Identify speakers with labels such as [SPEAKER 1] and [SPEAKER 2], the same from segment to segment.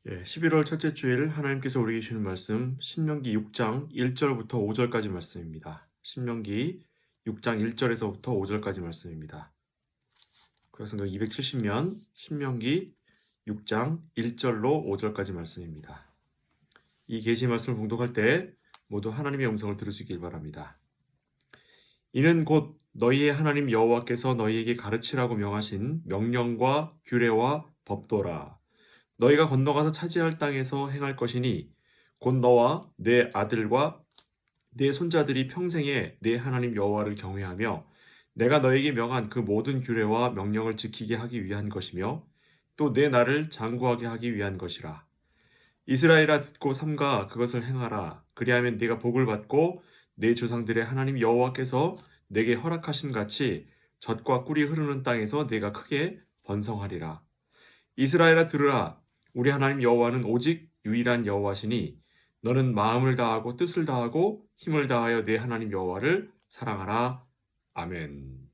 [SPEAKER 1] 11월 첫째 주일 하나님께서 우리에게 주시는 말씀 신명기 6장 1절부터 5절까지 말씀입니다. 신명기 6장 1절에서부터 5절까지 말씀입니다. 그래서 270면 신명기 6장 1절로 5절까지 말씀입니다. 이 계시 말씀을 봉독할 때 모두 하나님의 음성을 들을 수 있길 바랍니다. 이는 곧 너희의 하나님 여호와께서 너희에게 가르치라고 명하신 명령과 규례와 법도라. 너희가 건너가서 차지할 땅에서 행할 것이니 곧 너와 내 아들과 내 손자들이 평생에 내 하나님 여호와를 경외하며 내가 너에게 명한 그 모든 규례와 명령을 지키게 하기 위한 것이며 또 내 나를 장구하게 하기 위한 것이라. 이스라엘아 듣고 삼가 그것을 행하라. 그리하면 네가 복을 받고 내 조상들의 하나님 여호와께서 내게 허락하심 같이 젖과 꿀이 흐르는 땅에서 네가 크게 번성하리라. 이스라엘아 들으라. 우리 하나님 여호와는 오직 유일한 여호와시니 너는 마음을 다하고 뜻을 다하고 힘을 다하여 내 하나님 여호와를 사랑하라. 아멘.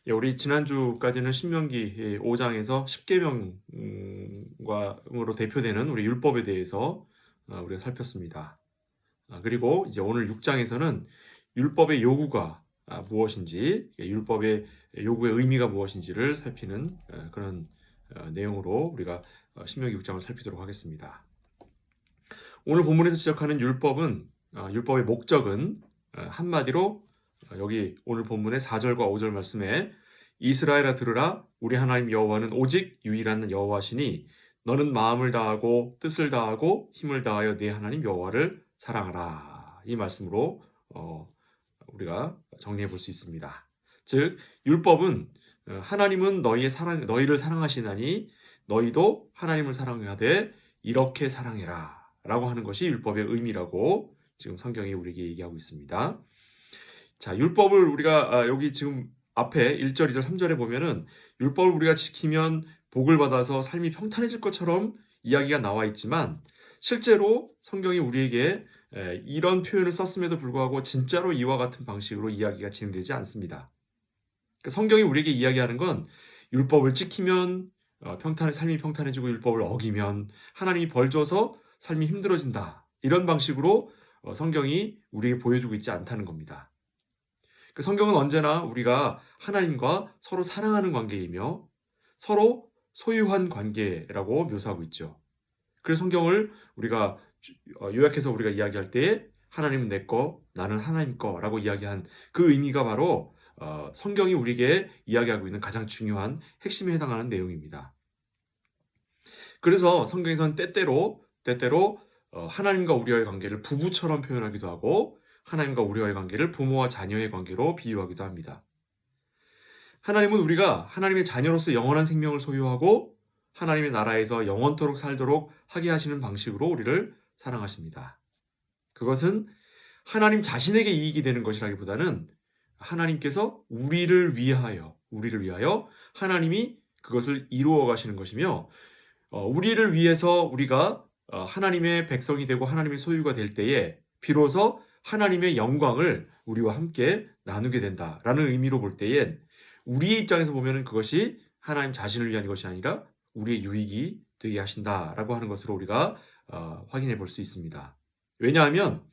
[SPEAKER 1] 우리 지난주까지는 신명기 5장에서 10계명으로 대표되는 우리 율법에 대해서 우리가 살폈습니다. 그리고 이제 오늘 6장에서는 율법의 요구가 무엇인지, 율법의 요구의 의미가 무엇인지를 살피는 그런 내용으로 우리가 신명기 6장을 살피도록 하겠습니다. 오늘 본문에서 지적하는 율법은 율법의 목적은 한마디로 여기 오늘 본문의 4절과 5절 말씀에 이스라엘아 들으라 우리 하나님 여호와는 오직 유일한 여호와시니 너는 마음을 다하고 뜻을 다하고 힘을 다하여 네 하나님 여호와를 사랑하라. 이 말씀으로 우리가 정리해 볼 수 있습니다. 즉 율법은 하나님은 너희를 사랑하시나니 너희도 하나님을 사랑하되 이렇게 사랑해라 라고 하는 것이 율법의 의미라고 지금 성경이 우리에게 얘기하고 있습니다. 자, 율법을 우리가 여기 지금 앞에 1절, 2절, 3절에 보면은 율법을 우리가 지키면 복을 받아서 삶이 평탄해질 것처럼 이야기가 나와 있지만 실제로 성경이 우리에게 이런 표현을 썼음에도 불구하고 진짜로 이와 같은 방식으로 이야기가 진행되지 않습니다. 성경이 우리에게 이야기하는 건 율법을 지키면 삶이 평탄해지고 율법을 어기면 하나님이 벌 줘서 삶이 힘들어진다. 이런 방식으로 성경이 우리에게 보여주고 있지 않다는 겁니다. 성경은 언제나 우리가 하나님과 서로 사랑하는 관계이며 서로 소유한 관계라고 묘사하고 있죠. 그래서 성경을 우리가 요약해서 우리가 이야기할 때 하나님은 내 거, 나는 하나님 거라고 이야기한 그 의미가 바로 성경이 우리에게 이야기하고 있는 가장 중요한 핵심에 해당하는 내용입니다. 그래서 성경에서는 때때로 하나님과 우리와의 관계를 부부처럼 표현하기도 하고 하나님과 우리와의 관계를 부모와 자녀의 관계로 비유하기도 합니다. 하나님은 우리가 하나님의 자녀로서 영원한 생명을 소유하고 하나님의 나라에서 영원토록 살도록 하게 하시는 방식으로 우리를 사랑하십니다. 그것은 하나님 자신에게 이익이 되는 것이라기보다는 하나님께서 우리를 위하여 하나님이 그것을 이루어 가시는 것이며 우리를 위해서 우리가 하나님의 백성이 되고 하나님의 소유가 될 때에 비로소 하나님의 영광을 우리와 함께 나누게 된다라는 의미로 볼 때엔 우리의 입장에서 보면 그것이 하나님 자신을 위한 것이 아니라 우리의 유익이 되게 하신다라고 하는 것으로 우리가 확인해 볼 수 있습니다. 왜냐하면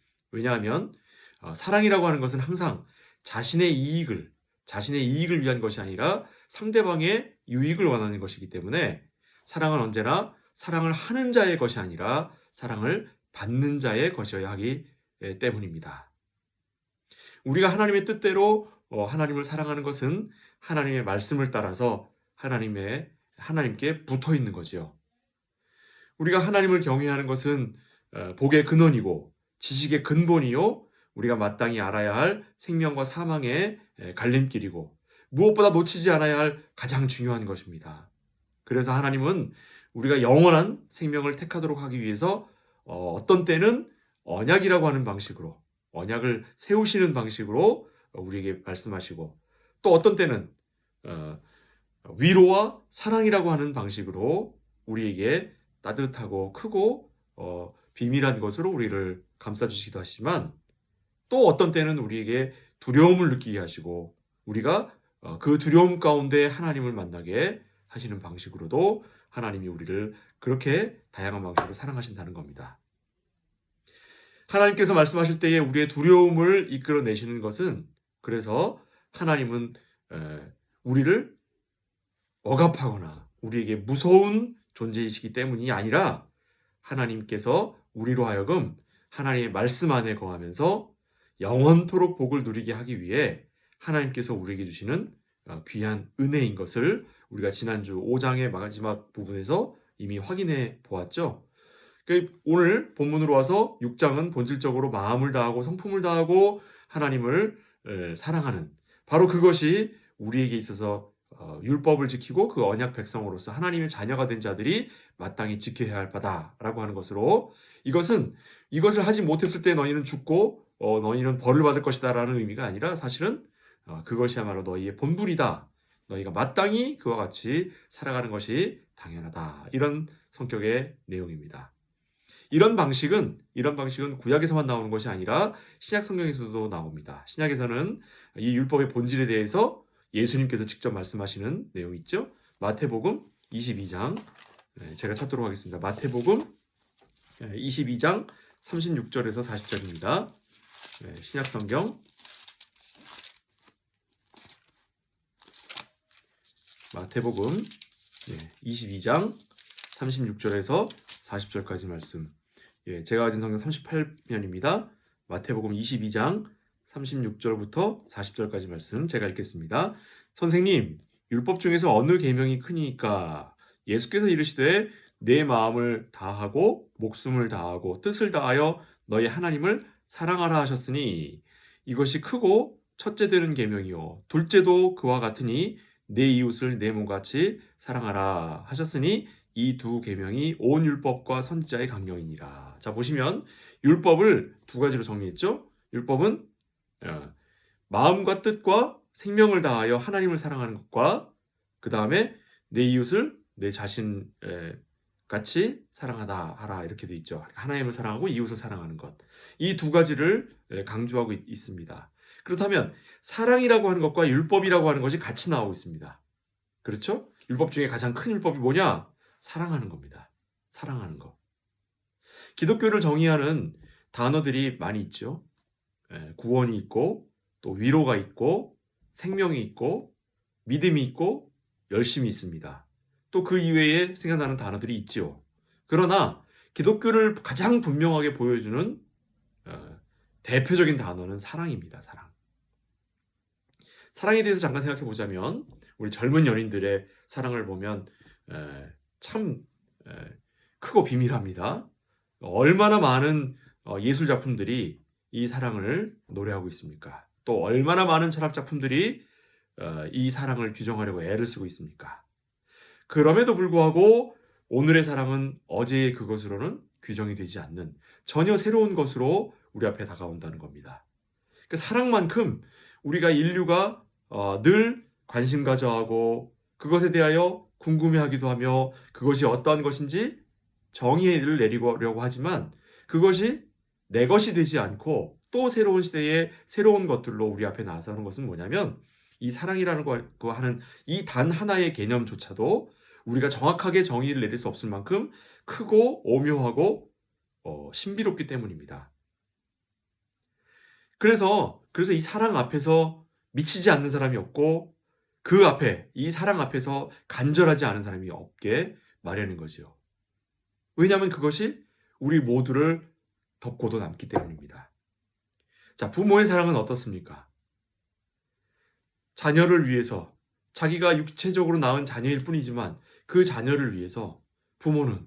[SPEAKER 1] 사랑이라고 하는 것은 항상 자신의 이익을 위한 것이 아니라 상대방의 유익을 원하는 것이기 때문에 사랑은 언제나 사랑을 하는 자의 것이 아니라 사랑을 받는 자의 것이어야 하기 때문입니다. 우리가 하나님의 뜻대로 하나님을 사랑하는 것은 하나님의 말씀을 따라서 하나님께 붙어 있는 거지요. 우리가 하나님을 경외하는 것은 복의 근원이고 지식의 근본이요 우리가 마땅히 알아야 할 생명과 사망의 갈림길이고 무엇보다 놓치지 않아야 할 가장 중요한 것입니다. 그래서 하나님은 우리가 영원한 생명을 택하도록 하기 위해서 어떤 때는 언약이라고 하는 방식으로 언약을 세우시는 방식으로 우리에게 말씀하시고 또 어떤 때는 위로와 사랑이라고 하는 방식으로 우리에게 따뜻하고 크고 비밀한 것으로 우리를 감싸주시기도 하시지만 또 어떤 때는 우리에게 두려움을 느끼게 하시고 우리가 그 두려움 가운데 하나님을 만나게 하시는 방식으로도 하나님이 우리를 그렇게 다양한 방식으로 사랑하신다는 겁니다. 하나님께서 말씀하실 때에 우리의 두려움을 이끌어내시는 것은, 그래서 하나님은 우리를 억압하거나 우리에게 무서운 존재이시기 때문이 아니라, 하나님께서 우리로 하여금 하나님의 말씀 안에 거하면서 영원토록 복을 누리게 하기 위해 하나님께서 우리에게 주시는 귀한 은혜인 것을 우리가 지난주 5장의 마지막 부분에서 이미 확인해 보았죠. 오늘 본문으로 와서 6장은 본질적으로 마음을 다하고 성품을 다하고 하나님을 사랑하는, 바로 그것이 우리에게 있어서 율법을 지키고 그 언약 백성으로서 하나님의 자녀가 된 자들이 마땅히 지켜야 할 바다라고 하는 것으로, 이것을 하지 못했을 때 너희는 죽고 너희는 벌을 받을 것이다 라는 의미가 아니라, 사실은 그것이야말로 너희의 본분이다, 너희가 마땅히 그와 같이 살아가는 것이 당연하다, 이런 성격의 내용입니다. 이런 방식은 구약에서만 나오는 것이 아니라 신약 성경에서도 나옵니다. 신약에서는 이 율법의 본질에 대해서 예수님께서 직접 말씀하시는 내용이 있죠. 마태복음 22장, 제가 찾도록 하겠습니다. 마태복음 22장 36절에서 40절입니다. 신약 성경 마태복음 22장 36절에서 40절까지 말씀. 제가 가진 성경 38면입니다. 마태복음 22장 36절부터 40절까지 말씀 제가 읽겠습니다. 선생님, 율법 중에서 어느 계명이 크니까? 예수께서 이르시되 내 마음을 다하고 목숨을 다하고 뜻을 다하여 너희 하나님을 사랑하라 하셨으니 이것이 크고 첫째 되는 계명이요 둘째도 그와 같으니 내 이웃을 내 몸같이 사랑하라 하셨으니 이 두 계명이 온 율법과 선지자의 강령이니라. 자, 보시면 율법을 두 가지로 정리했죠. 율법은 마음과 뜻과 생명을 다하여 하나님을 사랑하는 것과, 그 다음에 내 이웃을 내 자신 같이 사랑하다 하라, 이렇게 돼 있죠. 하나님을 사랑하고 이웃을 사랑하는 것, 이 두 가지를 강조하고 있습니다. 그렇다면 사랑이라고 하는 것과 율법이라고 하는 것이 같이 나오고 있습니다. 그렇죠? 율법 중에 가장 큰 율법이 뭐냐? 사랑하는 겁니다. 사랑하는 것. 기독교를 정의하는 단어들이 많이 있죠. 구원이 있고, 또 위로가 있고, 생명이 있고, 믿음이 있고, 열심이 있습니다. 또 그 이외에 생각나는 단어들이 있지요. 그러나 기독교를 가장 분명하게 보여주는 대표적인 단어는 사랑입니다. 사랑. 사랑에 대해서 잠깐 생각해 보자면, 우리 젊은 연인들의 사랑을 보면 참 크고 비밀합니다. 얼마나 많은 예술 작품들이 이 사랑을 노래하고 있습니까? 또 얼마나 많은 철학 작품들이 이 사랑을 규정하려고 애를 쓰고 있습니까? 그럼에도 불구하고 오늘의 사랑은 어제의 그것으로는 규정이 되지 않는 전혀 새로운 것으로 우리 앞에 다가온다는 겁니다. 그 사랑만큼 우리가 인류가 늘 관심 가져하고 그것에 대하여 궁금해하기도 하며 그것이 어떠한 것인지 정의를 내리려고 하지만, 그것이 내 것이 되지 않고 또 새로운 시대의 새로운 것들로 우리 앞에 나서는 것은 뭐냐면, 이 사랑이라는 거 하는 이 단 하나의 개념조차도 우리가 정확하게 정의를 내릴 수 없을 만큼 크고 오묘하고 신비롭기 때문입니다. 그래서 이 사랑 앞에서 미치지 않는 사람이 없고, 그 앞에, 이 사랑 앞에서 간절하지 않은 사람이 없게 마련인 거죠. 왜냐하면 그것이 우리 모두를 덮고도 남기 때문입니다. 자, 부모의 사랑은 어떻습니까? 자녀를 위해서, 자기가 육체적으로 낳은 자녀일 뿐이지만 그 자녀를 위해서 부모는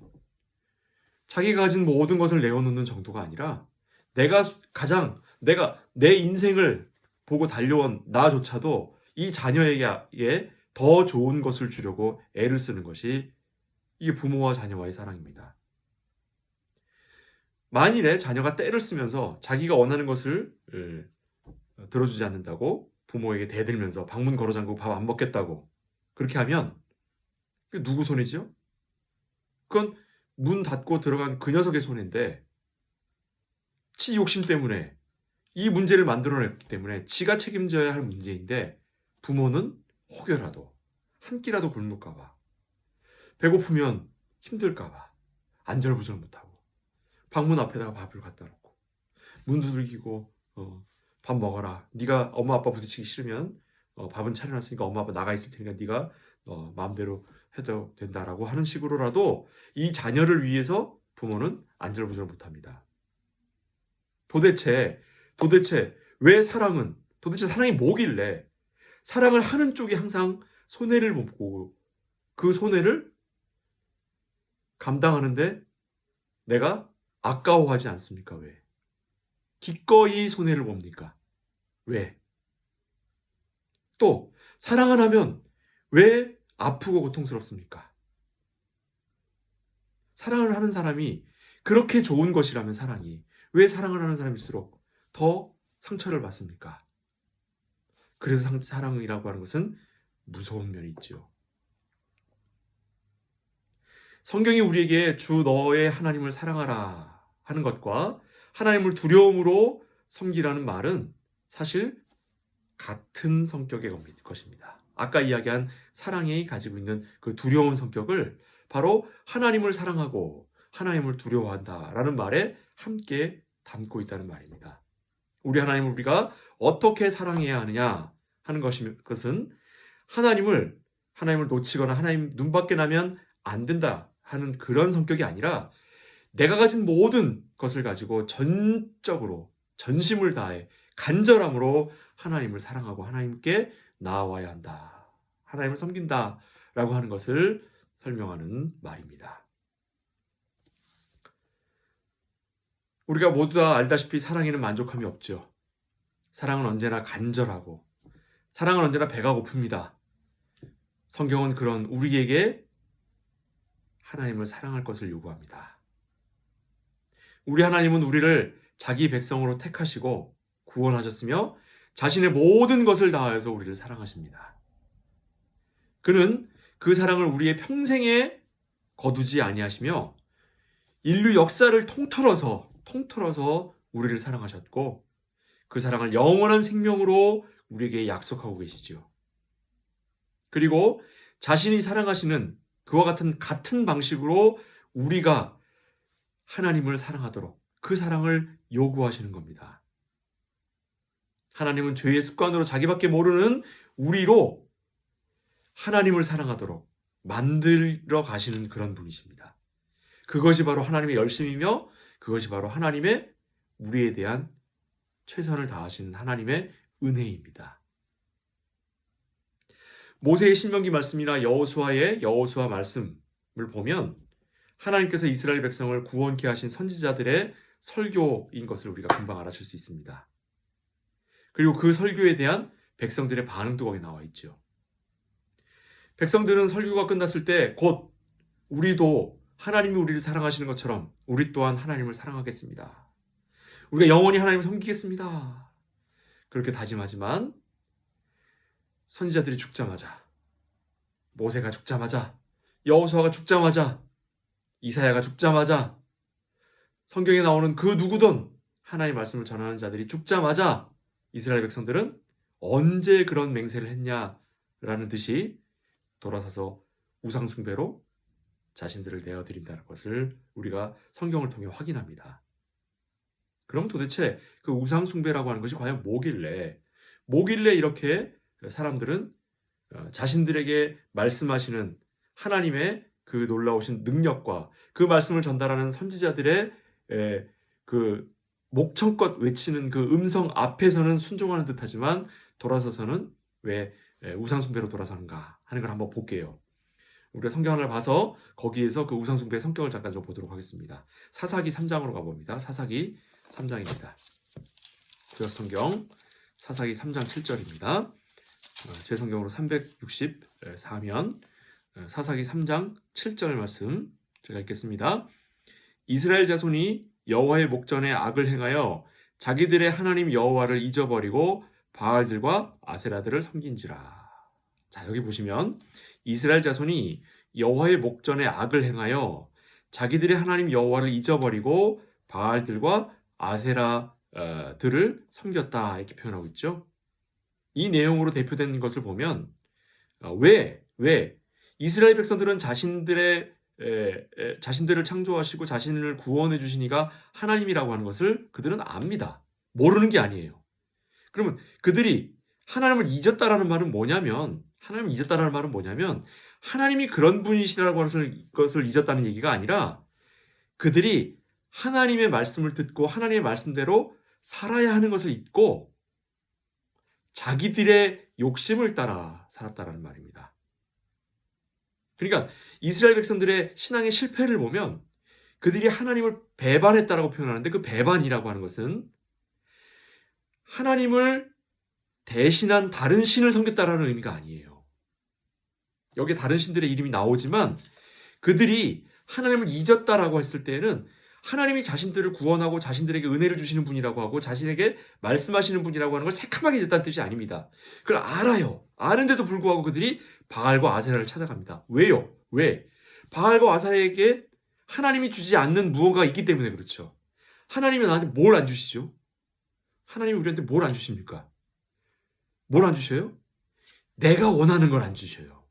[SPEAKER 1] 자기가 가진 모든 것을 내어놓는 정도가 아니라, 내가 내 인생을 보고 달려온 나조차도 이 자녀에게 더 좋은 것을 주려고 애를 쓰는 것이 이게 부모와 자녀와의 사랑입니다. 만일에 자녀가 떼를 쓰면서 자기가 원하는 것을 들어주지 않는다고 부모에게 대들면서 방문 걸어 잠그고 밥 안 먹겠다고 그렇게 하면 누구 손이죠? 그건 문 닫고 들어간 그 녀석의 손인데, 지 욕심 때문에 이 문제를 만들어냈기 때문에 지가 책임져야 할 문제인데, 부모는 혹여라도 한 끼라도 굶을까 봐, 배고프면 힘들까 봐 안절부절 못하고 방문 앞에다가 밥을 갖다 놓고 문 두들기고 밥 먹어라. 네가 엄마 아빠 부딪히기 싫으면 밥은 차려놨으니까 엄마 아빠 나가 있을 테니까 네가 마음대로 해도 된다라고 하는 식으로라도 이 자녀를 위해서 부모는 안절부절 못합니다. 도대체 왜 도대체 사랑이 뭐길래 사랑을 하는 쪽이 항상 손해를 보고 그 손해를 감당하는데 내가 아까워하지 않습니까? 왜? 기꺼이 손해를 봅니까? 왜? 또 사랑을 하면 왜 아프고 고통스럽습니까? 사랑을 하는 사람이 그렇게 좋은 것이라면 사랑이 왜 사랑을 하는 사람일수록 더 상처를 받습니까? 그래서 사랑이라고 하는 것은 무서운 면이 있죠. 성경이 우리에게 주 너의 하나님을 사랑하라 하는 것과 하나님을 두려움으로 섬기라는 말은 사실 같은 성격의 것입니다. 아까 이야기한 사랑이 가지고 있는 그 두려운 성격을 바로 하나님을 사랑하고 하나님을 두려워한다라는 말에 함께 담고 있다는 말입니다. 우리 하나님을 우리가 어떻게 사랑해야 하느냐 하는 것은 하나님을 놓치거나 하나님 눈밖에 나면 안 된다 하는 그런 성격이 아니라 내가 가진 모든 것을 가지고 전적으로 전심을 다해 간절함으로 하나님을 사랑하고 하나님께 나아와야 한다. 하나님을 섬긴다라고 하는 것을 설명하는 말입니다. 우리가 모두 다 알다시피 사랑에는 만족함이 없죠. 사랑은 언제나 간절하고 사랑은 언제나 배가 고픕니다. 성경은 그런 우리에게 하나님을 사랑할 것을 요구합니다. 우리 하나님은 우리를 자기 백성으로 택하시고 구원하셨으며 자신의 모든 것을 다하여서 우리를 사랑하십니다. 그는 그 사랑을 우리의 평생에 거두지 아니하시며 인류 역사를 통틀어서 우리를 사랑하셨고 그 사랑을 영원한 생명으로 우리에게 약속하고 계시죠. 그리고 자신이 사랑하시는 그와 같은 방식으로 우리가 하나님을 사랑하도록 그 사랑을 요구하시는 겁니다. 하나님은 죄의 습관으로 자기밖에 모르는 우리로 하나님을 사랑하도록 만들어 가시는 그런 분이십니다. 그것이 바로 하나님의 열심이며 그것이 바로 하나님의 우리에 대한 최선을 다하시는 하나님의 은혜입니다. 모세의 신명기 말씀이나 여호수아 말씀을 보면 하나님께서 이스라엘 백성을 구원케 하신 선지자들의 설교인 것을 우리가 금방 알아챌 수 있습니다. 그리고 그 설교에 대한 백성들의 반응도 거기 나와 있죠. 백성들은 설교가 끝났을 때 곧 우리도 하나님이 우리를 사랑하시는 것처럼 우리 또한 하나님을 사랑하겠습니다. 우리가 영원히 하나님을 섬기겠습니다. 그렇게 다짐하지만 선지자들이 죽자마자, 모세가 죽자마자, 여호수아가 죽자마자, 이사야가 죽자마자, 성경에 나오는 그 누구든 하나님의 말씀을 전하는 자들이 죽자마자 이스라엘 백성들은 언제 그런 맹세를 했냐라는 듯이 돌아서서 우상숭배로 자신들을 내어드린다는 것을 우리가 성경을 통해 확인합니다. 그럼 도대체 그 우상숭배라고 하는 것이 과연 뭐길래 이렇게 사람들은 자신들에게 말씀하시는 하나님의 그 놀라우신 능력과 그 말씀을 전달하는 선지자들의 그 목청껏 외치는 그 음성 앞에서는 순종하는 듯하지만 돌아서서는 왜 우상숭배로 돌아서는가 하는 걸 한번 볼게요. 우리가 성경 하나를 봐서 거기에서 그 우상숭배의 성격을 잠깐 좀 보도록 하겠습니다. 사사기 3장으로 가봅니다. 사사기 3장입니다. 구약 성경 사사기 3장 7절입니다. 제 성경으로 364면 사사기 3장 7절 말씀 제가 읽겠습니다. 이스라엘 자손이 여호와의 목전에 악을 행하여 자기들의 하나님 여호와를 잊어버리고 바알들과 아세라들을 섬긴지라. 자, 여기 보시면 이스라엘 자손이 여호와의 목전에 악을 행하여 자기들의 하나님 여호와를 잊어버리고 바알들과 아세라들을 섬겼다 이렇게 표현하고 있죠. 이 내용으로 대표된 것을 보면 왜 이스라엘 백성들은 자신들을 창조하시고 자신을 구원해 주신 이가 하나님이라고 하는 것을 그들은 압니다. 모르는 게 아니에요. 그러면 그들이 하나님을 잊었다라는 말은 뭐냐면 하나님이 그런 분이시라고 하는 것을 잊었다는 얘기가 아니라 그들이 하나님의 말씀을 듣고 하나님의 말씀대로 살아야 하는 것을 잊고 자기들의 욕심을 따라 살았다라는 말입니다. 그러니까 이스라엘 백성들의 신앙의 실패를 보면 그들이 하나님을 배반했다라고 표현하는데 그 배반이라고 하는 것은 하나님을 대신한 다른 신을 섬겼다라는 의미가 아니에요. 여기에 다른 신들의 이름이 나오지만 그들이 하나님을 잊었다라고 했을 때에는 하나님이 자신들을 구원하고 자신들에게 은혜를 주시는 분이라고 하고 자신에게 말씀하시는 분이라고 하는 걸 새카맣게 잊었다는 뜻이 아닙니다. 그걸 알아요. 아는데도 불구하고 그들이 바알과 아세라를 찾아갑니다. 왜요? 왜? 바알과 아세라에게 하나님이 주지 않는 무언가가 있기 때문에 그렇죠. 하나님이 나한테 뭘 안 주시죠? 하나님이 우리한테 뭘 안 주십니까? 뭘 안 주셔요? 내가 원하는 걸 안 주셔요.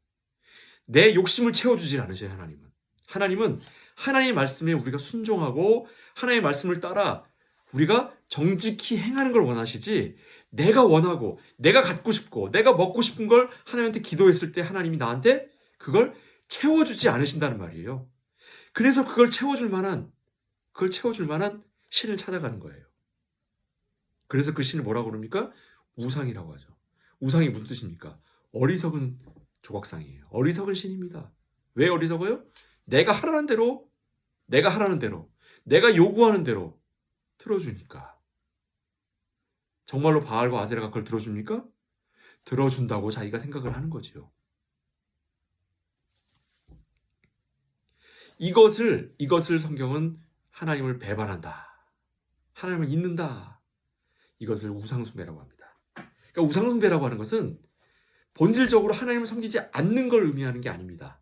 [SPEAKER 1] 내 욕심을 채워주질 않으셔요, 하나님은. 하나님은 하나님의 말씀에 우리가 순종하고 하나님의 말씀을 따라 우리가 정직히 행하는 걸 원하시지 내가 원하고 내가 갖고 싶고 내가 먹고 싶은 걸 하나님한테 기도했을 때 하나님이 나한테 그걸 채워주지 않으신다는 말이에요. 그래서 그걸 채워줄 만한 신을 찾아가는 거예요. 그래서 그 신을 뭐라고 그럽니까? 우상이라고 하죠. 우상이 무슨 뜻입니까? 어리석은 조각상이에요. 어리석은 신입니다. 왜 어리석어요? 내가 하라는 대로, 내가 요구하는 대로 들어주니까. 정말로 바알과 아세라가 그걸 들어줍니까? 들어준다고 자기가 생각을 하는 거지요. 이것을 성경은 하나님을 배반한다. 하나님을 잊는다. 이것을 우상숭배라고 합니다. 그러니까 우상숭배라고 하는 것은 본질적으로 하나님을 섬기지 않는 걸 의미하는 게 아닙니다.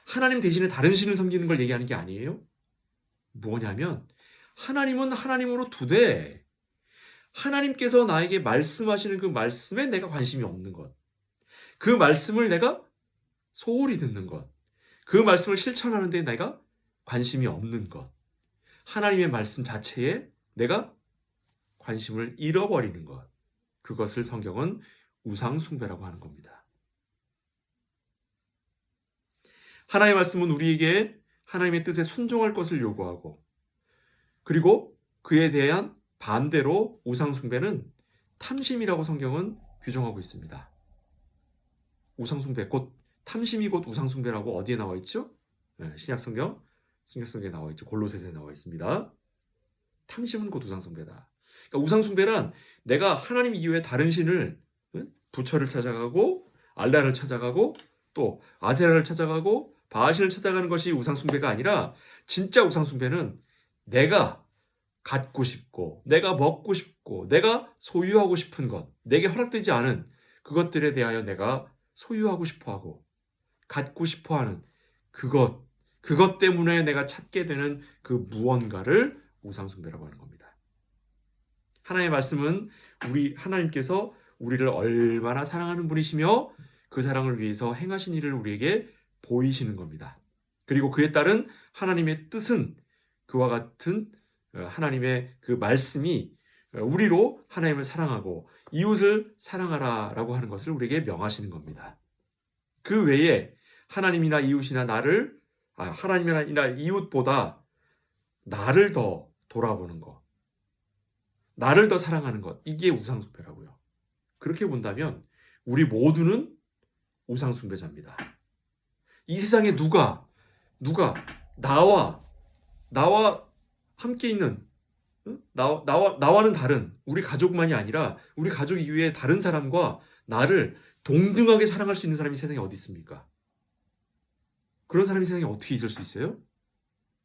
[SPEAKER 1] 하나님 대신에 다른 신을 섬기는 걸 얘기하는 게 아니에요. 뭐냐면 하나님은 하나님으로 두되 하나님께서 나에게 말씀하시는 그 말씀에 내가 관심이 없는 것. 그 말씀을 내가 소홀히 듣는 것. 그 말씀을 실천하는 데 내가 관심이 없는 것. 하나님의 말씀 자체에 내가 관심을 잃어버리는 것. 그것을 성경은 우상숭배라고 하는 겁니다. 하나님의 말씀은 우리에게 하나님의 뜻에 순종할 것을 요구하고 그리고 그에 대한 반대로 우상숭배는 탐심이라고 성경은 규정하고 있습니다. 우상숭배 곧 탐심이 곧 우상숭배라고 어디에 나와 있죠? 신약성경에 나와 있죠. 골로새서에 나와 있습니다. 탐심은 곧 우상숭배다. 그러니까 우상숭배란 내가 하나님 이외에 다른 신을 부처를 찾아가고 알라를 찾아가고 또 아세라를 찾아가고 바알신을 찾아가는 것이 우상숭배가 아니라 진짜 우상숭배는 내가 갖고 싶고 내가 먹고 싶고 내가 소유하고 싶은 것, 내게 허락되지 않은 그것들에 대하여 내가 소유하고 싶어하고 갖고 싶어하는 그것 때문에 내가 찾게 되는 그 무언가를 우상숭배라고 하는 겁니다. 하나님의 말씀은 하나님께서 우리를 얼마나 사랑하는 분이시며 그 사랑을 위해서 행하신 일을 우리에게 보이시는 겁니다. 그리고 그에 따른 하나님의 뜻은 그와 같은 하나님의 그 말씀이 우리로 하나님을 사랑하고 이웃을 사랑하라라고 하는 것을 우리에게 명하시는 겁니다. 그 외에 하나님이나 이웃보다 나를 더 돌아보는 것, 나를 더 사랑하는 것, 이게 우상숭배라고요. 그렇게 본다면 우리 모두는 우상숭배자입니다. 이 세상에 누가 나와 함께 있는 나와는 다른 우리 가족만이 아니라 우리 가족 이외에 다른 사람과 나를 동등하게 사랑할 수 있는 사람이 세상에 어디 있습니까? 그런 사람이 세상에 어떻게 있을 수 있어요?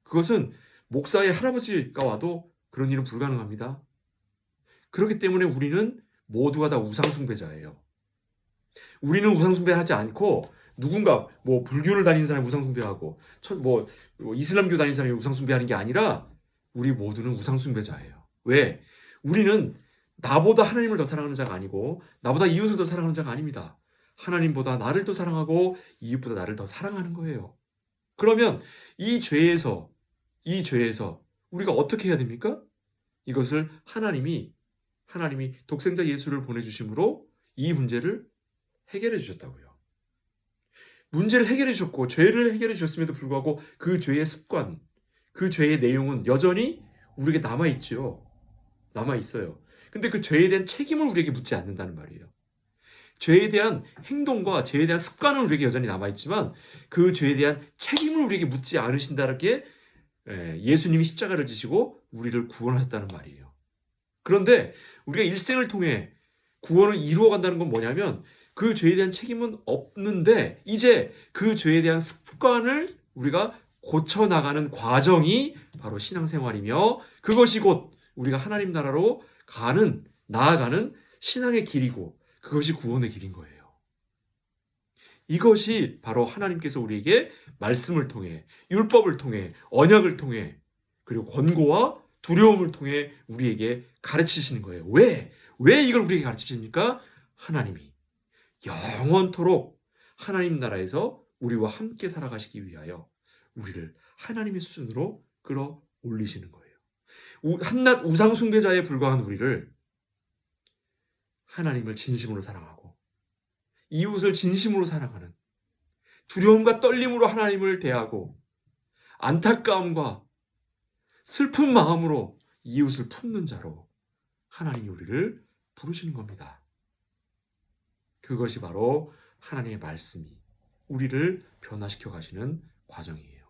[SPEAKER 1] 그것은 목사의 할아버지가 와도 그런 일은 불가능합니다. 그렇기 때문에 우리는 모두가 다 우상숭배자예요. 우리는 우상숭배하지 않고 누군가 불교를 다니는 사람이 우상숭배하고 이슬람교 다니는 사람이 우상숭배하는 게 아니라 우리 모두는 우상숭배자예요. 왜? 우리는 나보다 하나님을 더 사랑하는 자가 아니고 나보다 이웃을 더 사랑하는 자가 아닙니다. 하나님보다 나를 더 사랑하고 이웃보다 나를 더 사랑하는 거예요. 그러면 이 죄에서 우리가 어떻게 해야 됩니까? 이것을 하나님이 독생자 예수를 보내주심으로 이 문제를 해결해 주셨다고요. 문제를 해결해 주셨고 죄를 해결해 주셨음에도 불구하고 그 죄의 습관, 그 죄의 내용은 여전히 우리에게 남아있지요. 남아있어요. 근데 그 죄에 대한 책임을 우리에게 묻지 않는다는 말이에요. 죄에 대한 행동과 죄에 대한 습관은 우리에게 여전히 남아있지만 그 죄에 대한 책임을 우리에게 묻지 않으신다는 게 예수님이 십자가를 지시고 우리를 구원하셨다는 말이에요. 그런데 우리가 일생을 통해 구원을 이루어간다는 건 뭐냐면 그 죄에 대한 책임은 없는데 이제 그 죄에 대한 습관을 우리가 고쳐나가는 과정이 바로 신앙생활이며 그것이 곧 우리가 하나님 나라로 나아가는 신앙의 길이고 그것이 구원의 길인 거예요. 이것이 바로 하나님께서 우리에게 말씀을 통해 율법을 통해 언약을 통해 그리고 권고와 두려움을 통해 우리에게 가르치시는 거예요. 왜 이걸 우리에게 가르치십니까? 하나님이 영원토록 하나님 나라에서 우리와 함께 살아가시기 위하여 우리를 하나님의 수준으로 끌어올리시는 거예요. 한낱 우상 숭배자에 불과한 우리를 하나님을 진심으로 사랑하고 이웃을 진심으로 사랑하는 두려움과 떨림으로 하나님을 대하고 안타까움과 슬픈 마음으로 이웃을 품는 자로 하나님이 우리를 부르시는 겁니다. 그것이 바로 하나님의 말씀이 우리를 변화시켜 가시는 과정이에요.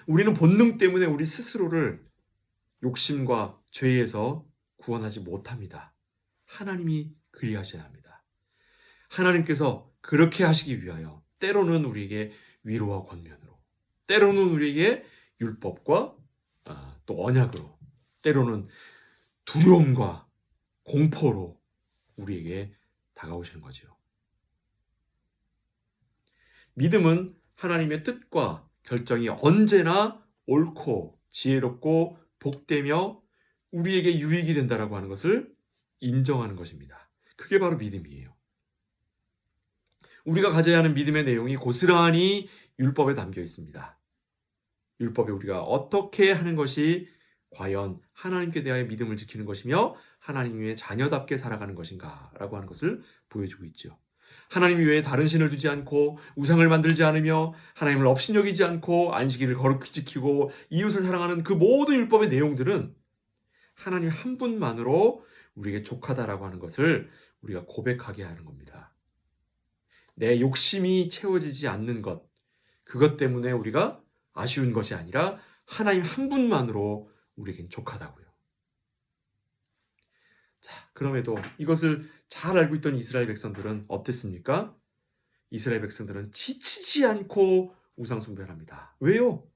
[SPEAKER 1] 우리는 본능 때문에 우리 스스로를 욕심과 죄에서 구원하지 못합니다. 하나님이 그리하셔야 합니다. 하나님께서 그렇게 하시기 위하여 때로는 우리에게 위로와 권면으로, 때로는 우리에게 율법과 또 언약으로, 때로는 두려움과 공포로 우리에게 다가오시는 거죠. 믿음은 하나님의 뜻과 결정이 언제나 옳고 지혜롭고 복되며 우리에게 유익이 된다라고 하는 것을 인정하는 것입니다. 그게 바로 믿음이에요. 우리가 가져야 하는 믿음의 내용이 고스란히 율법에 담겨 있습니다. 율법에 우리가 어떻게 하는 것이 과연 하나님께 대하여 믿음을 지키는 것이며 하나님의 자녀답게 살아가는 것인가라고 하는 것을 보여주고 있죠. 하나님 외에 다른 신을 두지 않고 우상을 만들지 않으며 하나님을 업신여기지 않고 안식일을 거룩히 지키고 이웃을 사랑하는 그 모든 율법의 내용들은 하나님 한 분만으로 우리에게 족하다라고 하는 것을 우리가 고백하게 하는 겁니다. 내 욕심이 채워지지 않는 것, 그것 때문에 우리가 아쉬운 것이 아니라 하나님 한 분만으로 우리에겐 족하다고요. 자, 그럼에도 이것을 잘 알고 있던 이스라엘 백성들은 어땠습니까? 이스라엘 백성들은 지치지 않고 우상 숭배를 합니다. 왜요?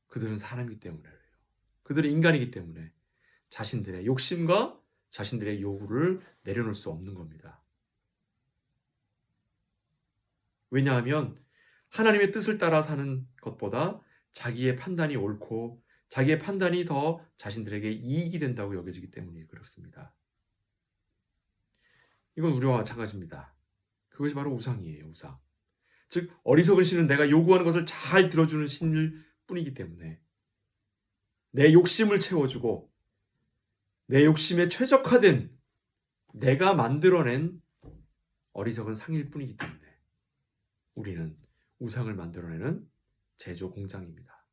[SPEAKER 1] 그들은 사람이기 때문에요. 그들은 인간이기 때문에 자신들의 욕심과 자신들의 요구를 내려놓을 수 없는 겁니다. 왜냐하면 하나님의 뜻을 따라 사는 것보다 자기의 판단이 옳고 자기의 판단이 더 자신들에게 이익이 된다고 여겨지기 때문에 그렇습니다. 이건 우리와 마찬가지입니다. 그것이 바로 우상이에요. 우상. 즉 어리석은 신은 내가 요구하는 것을 잘 들어주는 신일 뿐이기 때문에 내 욕심을 채워주고 내 욕심에 최적화된 내가 만들어낸 어리석은 상일 뿐이기 때문에 우리는 우상을 만들어내는 제조 공장입니다.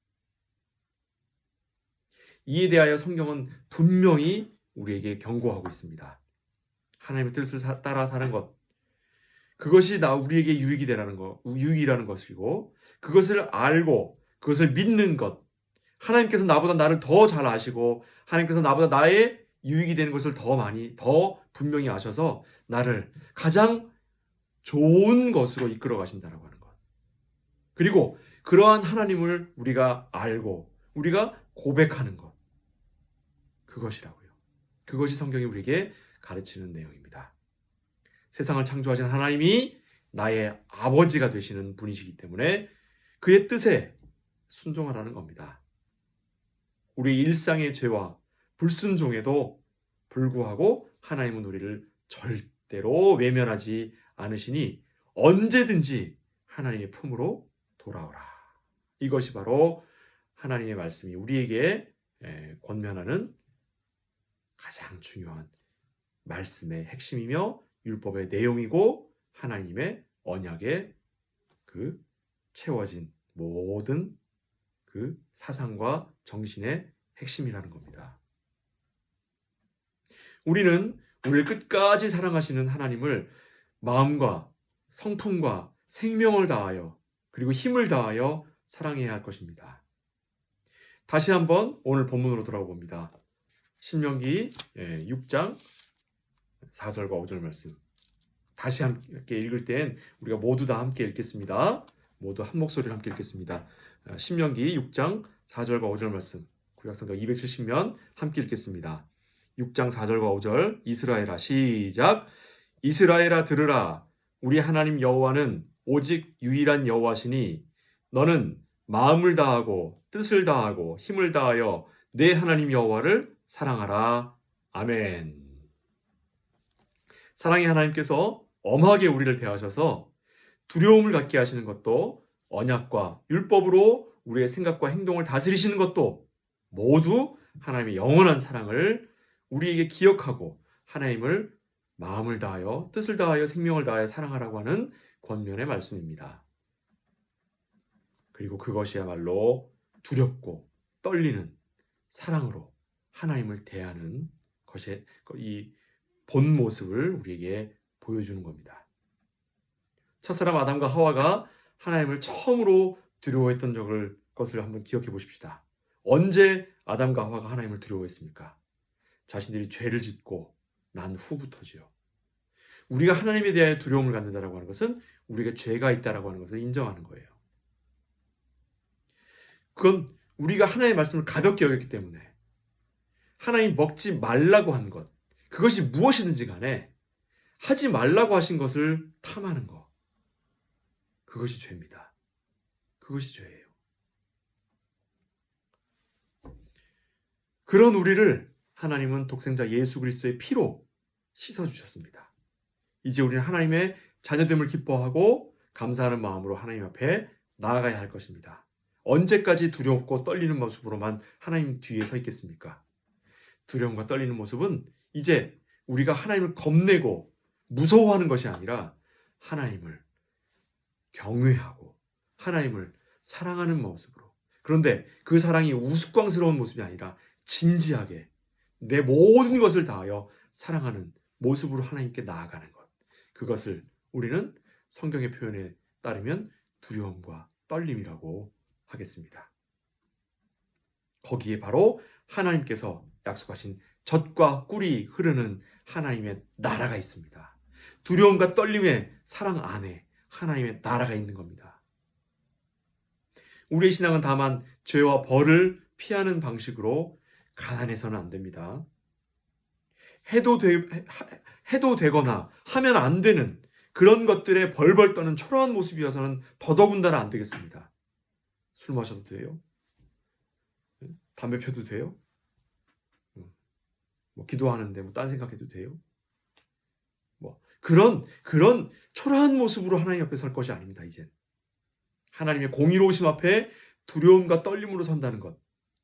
[SPEAKER 1] 이에 대하여 성경은 분명히 우리에게 경고하고 있습니다. 하나님의 뜻을 따라 사는 것, 그것이 우리에게 유익이라는 것이고 그것을 알고 그것을 믿는 것, 하나님께서 나보다 나를 더 잘 아시고 하나님께서 나보다 나의 유익이 되는 것을 더 분명히 아셔서 나를 가장 좋은 것으로 이끌어 가신다라고 하는 것. 그리고 그러한 하나님을 우리가 알고 우리가 고백하는 것. 그것이라고요. 그것이 성경이 우리에게 가르치는 내용입니다. 세상을 창조하신 하나님이 나의 아버지가 되시는 분이시기 때문에 그의 뜻에 순종하라는 겁니다. 우리 일상의 죄와 불순종에도 불구하고 하나님은 우리를 절대로 외면하지 않으시니 언제든지 하나님의 품으로 돌아오라. 이것이 바로 하나님의 말씀이 우리에게 권면하는 가장 중요한 말씀의 핵심이며 율법의 내용이고 하나님의 언약에 그 채워진 모든 그 사상과 정신의 핵심이라는 겁니다. 우리는 우리를 끝까지 사랑하시는 하나님을 마음과 성품과 생명을 다하여 그리고 힘을 다하여 사랑해야 할 것입니다. 다시 한번 오늘 본문으로 돌아가 봅니다. 신명기 6장 4절과 5절 말씀. 다시 함께 읽을 땐 우리가 모두 다 함께 읽겠습니다. 모두 한 목소리로 함께 읽겠습니다. 신명기 6장 4절과 5절 말씀. 구약성경 270면 함께 읽겠습니다. 6장 4절과 5절 이스라엘아 시작. 이스라엘아 들으라. 우리 하나님 여호와는 오직 유일한 여호와시니 너는 마음을 다하고 뜻을 다하고 힘을 다하여 내 하나님 여호와를 사랑하라. 아멘. 사랑의 하나님께서 엄하게 우리를 대하셔서 두려움을 갖게 하시는 것도 언약과 율법으로 우리의 생각과 행동을 다스리시는 것도 모두 하나님의 영원한 사랑을 우리에게 기억하고 하나님을 마음을 다하여 뜻을 다하여 생명을 다하여 사랑하라고 하는 권면의 말씀입니다. 그리고 그것이야말로 두렵고 떨리는 사랑으로 하나님을 대하는 것이 이 본 모습을 우리에게 보여주는 겁니다. 첫사람 아담과 하와가 하나님을 처음으로 두려워했던 것을 한번 기억해 보십시다. 언제 아담과 하와가 하나님을 두려워했습니까? 자신들이 죄를 짓고 난 후부터지요. 우리가 하나님에 대하여 두려움을 갖는다라고 하는 것은 우리가 죄가 있다라고 하는 것을 인정하는 거예요. 그건 우리가 하나님의 말씀을 가볍게 여겼기 때문에 하나님 먹지 말라고 한 것, 그것이 무엇이든지 간에 하지 말라고 하신 것을 탐하는 것, 그것이 죄입니다. 그것이 죄예요. 그런 우리를 하나님은 독생자 예수 그리스도의 피로 씻어주셨습니다. 이제 우리는 하나님의 자녀됨을 기뻐하고 감사하는 마음으로 하나님 앞에 나아가야 할 것입니다. 언제까지 두렵고 떨리는 모습으로만 하나님 뒤에 서 있겠습니까? 두려움과 떨리는 모습은 이제 우리가 하나님을 겁내고 무서워하는 것이 아니라 하나님을 경외하고 하나님을 사랑하는 모습으로, 그런데 그 사랑이 우스꽝스러운 모습이 아니라 진지하게 내 모든 것을 다하여 사랑하는 모습으로 하나님께 나아가는 것, 그것을 우리는 성경의 표현에 따르면 두려움과 떨림이라고 하겠습니다. 거기에 바로 하나님께서 약속하신 젖과 꿀이 흐르는 하나님의 나라가 있습니다. 두려움과 떨림의 사랑 안에 하나님의 나라가 있는 겁니다. 우리의 신앙은 다만 죄와 벌을 피하는 방식으로 가난해서는 안 됩니다. 해도 되거나 하면 안 되는 그런 것들에 벌벌 떠는 초라한 모습이어서는 더더군다나 안 되겠습니다. 술 마셔도 돼요? 담배 펴도 돼요? 기도하는데 딴 생각해도 돼요? 그런 초라한 모습으로 하나님 앞에 설 것이 아닙니다. 이젠 하나님의 공의로우심 앞에 두려움과 떨림으로 선다는 것,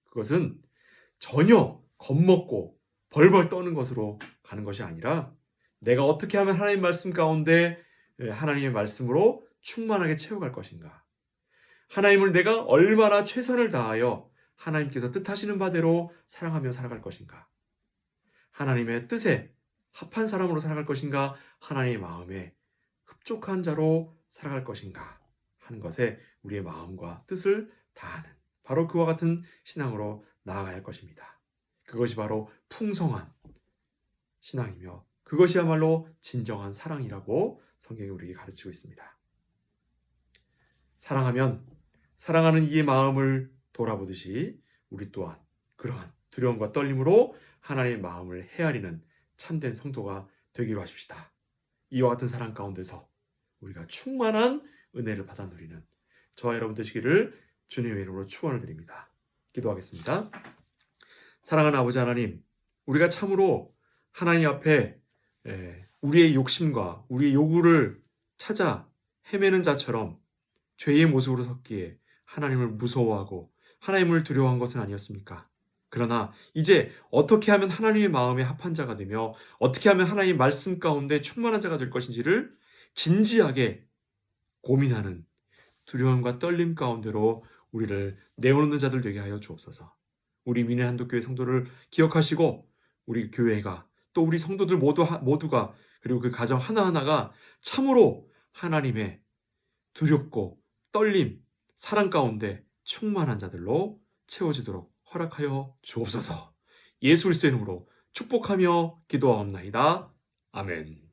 [SPEAKER 1] 그것은 전혀 겁먹고 벌벌 떠는 것으로 가는 것이 아니라 내가 어떻게 하면 하나님 말씀 가운데 하나님의 말씀으로 충만하게 채워갈 것인가, 하나님을 내가 얼마나 최선을 다하여 하나님께서 뜻하시는 바대로 사랑하며 살아갈 것인가, 하나님의 뜻에 합한 사람으로 살아갈 것인가, 하나님의 마음에 흡족한 자로 살아갈 것인가 하는 것에 우리의 마음과 뜻을 다하는 바로 그와 같은 신앙으로 나아가야 할 것입니다. 그것이 바로 풍성한 신앙이며 그것이야말로 진정한 사랑이라고 성경이 우리에게 가르치고 있습니다. 사랑하면 사랑하는 이의 마음을 돌아보듯이 우리 또한 그러한 두려움과 떨림으로 하나님의 마음을 헤아리는 참된 성도가 되기로 하십시다. 이와 같은 사랑 가운데서 우리가 충만한 은혜를 받아 누리는 저와 여러분 되시기를 주님의 이름으로 축원을 드립니다. 기도하겠습니다. 사랑하는 아버지 하나님, 우리가 참으로 하나님 앞에 우리의 욕심과 우리의 요구를 찾아 헤매는 자처럼 죄의 모습으로 섰기에 하나님을 무서워하고 하나님을 두려워한 것은 아니었습니까? 그러나 이제 어떻게 하면 하나님의 마음에 합한 자가 되며 어떻게 하면 하나님의 말씀 가운데 충만한 자가 될 것인지를 진지하게 고민하는 두려움과 떨림 가운데로 우리를 내어놓는 자들 되게 하여 주옵소서. 우리 민해 한독교회 성도를 기억하시고 우리 교회가 또 우리 성도들 모두가 그리고 그 가정 하나하나가 참으로 하나님의 두렵고 떨림, 사랑 가운데 충만한 자들로 채워지도록 허락하여 주옵소서. 예수 그리스도의 이름으로 축복하며 기도하옵나이다. 아멘.